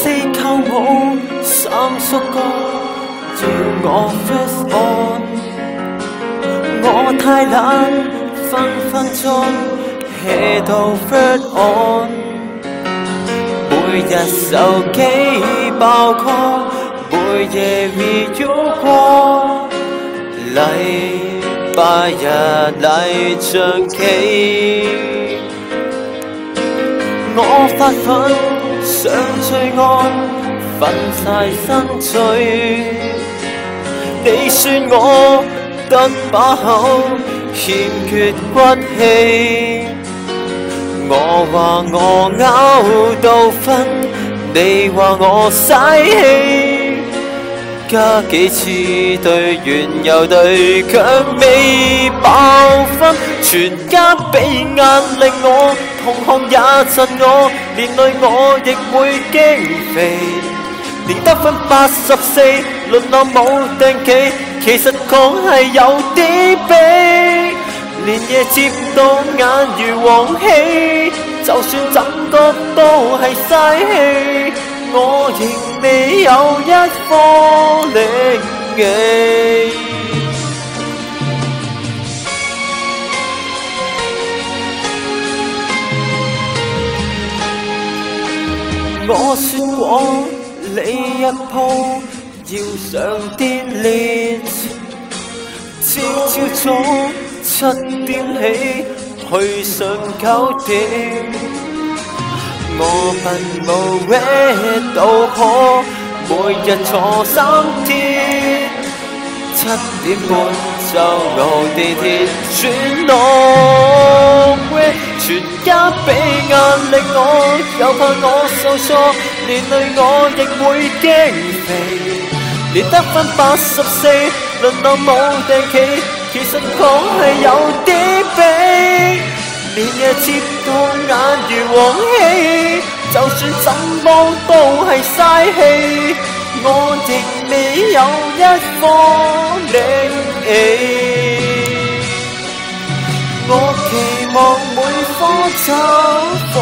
4扣舞3縮歌，要我 first on。我太懶，分分鐘 hea 到 third on。每日手機爆 call， 每夜 review 過。禮拜日嚟唱 K， 我發奮想追安，瞓晒身醉。你說我得把口，欠缺骨氣。我話我拗到分，你話我嘥氣。加幾次對完又對，卻未爆分。全家俾壓力我，同學也震我，連累我亦會驚肥。連得分84，輪流冇定期，其實講係有啲悲。連夜接到眼如黃氣，就算怎覺都係嘥氣。我仍未有一顆力氣。我說過你一鋪要上電列，朝早7點起去上9點。我笨無 read 到可，每日坐3天，7點半就熬地鐵轉6 read， 全家俾壓力我，又怕我受挫，連累我亦會驚肥。連得分84，輪流冇定期，其實講係有啲悲。連夜接到眼如黃氣，就算怎麼都係嘥氣。我亦未有一顆力氣。我期望每科走火。